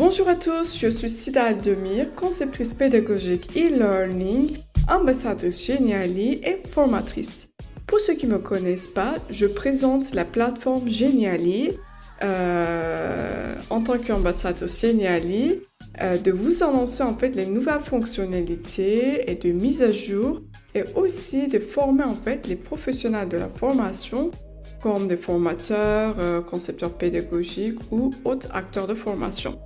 Bonjour à tous, je suis Sida Aldemir, conceptrice pédagogique e-learning, ambassadrice Geniali et formatrice. Pour ceux qui ne me connaissent pas, je présente la plateforme Geniali en tant qu'ambassadrice Geniali, de vous annoncer en fait les nouvelles fonctionnalités et de mise à jour et aussi de former en fait les professionnels de la formation comme des formateurs, concepteurs pédagogiques ou autres acteurs de formation.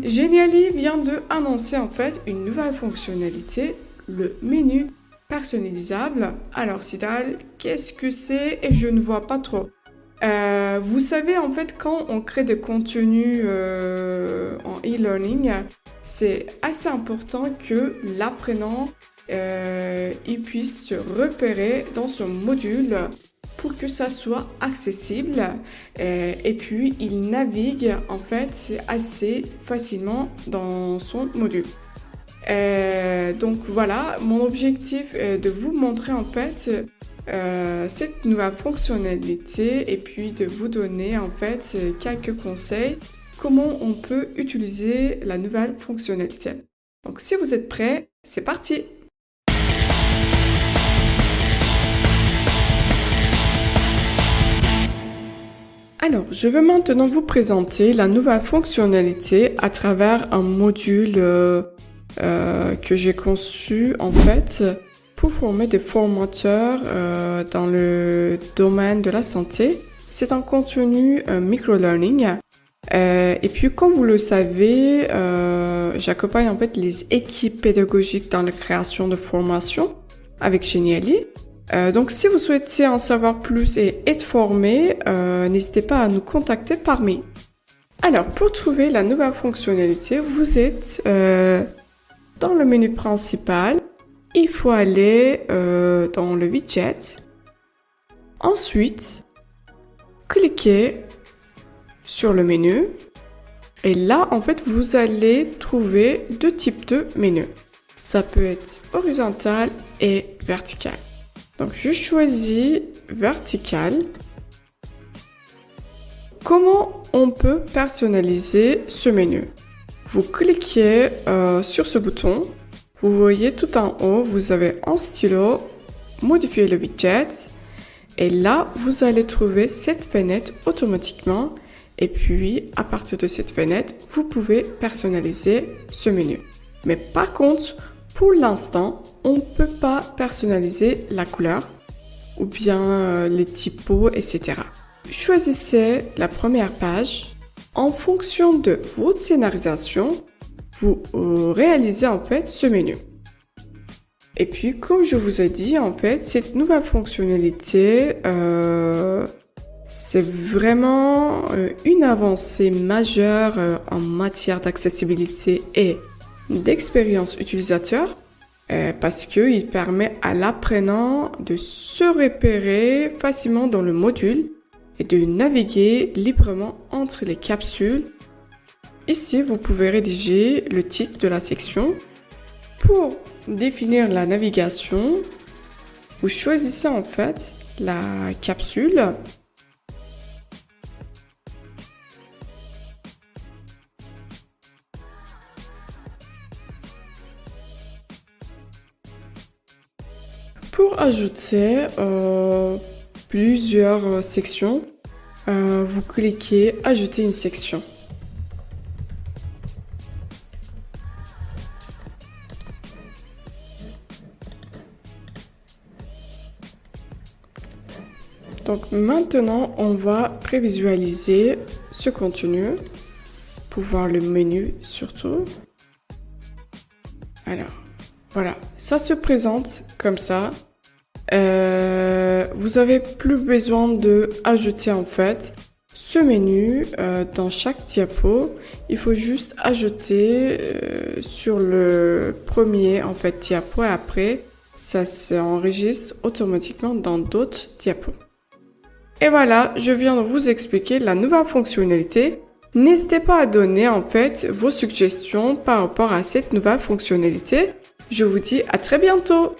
Geniali vient de annoncer en fait une nouvelle fonctionnalité, le menu personnalisable. Alors Sidal, qu'est-ce que c'est? Et je ne vois pas trop. Vous savez en fait quand on crée des contenus en e-learning, c'est assez important que l'apprenant il puisse se repérer dans son module pour que ça soit accessible et puis il navigue en fait assez facilement dans son module. Donc voilà, mon objectif est de vous montrer en fait cette nouvelle fonctionnalité et puis de vous donner en fait quelques conseils comment on peut utiliser la nouvelle fonctionnalité. Donc si vous êtes prêts, c'est parti! Alors, je vais maintenant vous présenter la nouvelle fonctionnalité à travers un module que j'ai conçu en fait pour former des formateurs dans le domaine de la santé. C'est un contenu micro-learning. Et puis, comme vous le savez, j'accompagne en fait les équipes pédagogiques dans la création de formations avec Geniali. Donc, si vous souhaitez en savoir plus et être formé, n'hésitez pas à nous contacter par mail. Alors, pour trouver la nouvelle fonctionnalité, vous êtes dans le menu principal. Il faut aller dans le widget. Ensuite, cliquez sur le menu. Et là, en fait, vous allez trouver deux types de menus. Ça peut être horizontal et vertical. Donc, je choisis vertical. Comment on peut personnaliser ce menu? Vous cliquez sur ce bouton. Vous voyez tout en haut, vous avez un stylo, modifier le widget. Et là, vous allez trouver cette fenêtre automatiquement. Et puis, à partir de cette fenêtre, vous pouvez personnaliser ce menu. Mais par contre, pour l'instant, on ne peut pas personnaliser la couleur ou bien les typos, etc. Choisissez la première page. En fonction de votre scénarisation, vous réalisez en fait ce menu. Et puis, comme je vous ai dit, en fait, cette nouvelle fonctionnalité, c'est vraiment une avancée majeure en matière d'accessibilité et d'expérience utilisateur parce qu'il permet à l'apprenant de se repérer facilement dans le module et de naviguer librement entre les capsules. Ici, vous pouvez rédiger le titre de la section. Pour définir la navigation, vous choisissez en fait la capsule. Pour ajouter plusieurs sections, vous cliquez « Ajouter une section ». Donc maintenant, on va prévisualiser ce contenu pour voir le menu surtout. Alors, voilà, ça se présente comme ça. Vous avez plus besoin de ajouter en fait ce menu dans chaque diapo. Il faut juste ajouter sur le premier en fait diapo et après ça s'enregistre automatiquement dans d'autres diapos. Et voilà, je viens de vous expliquer la nouvelle fonctionnalité. N'hésitez pas à donner en fait vos suggestions par rapport à cette nouvelle fonctionnalité. Je vous dis à très bientôt!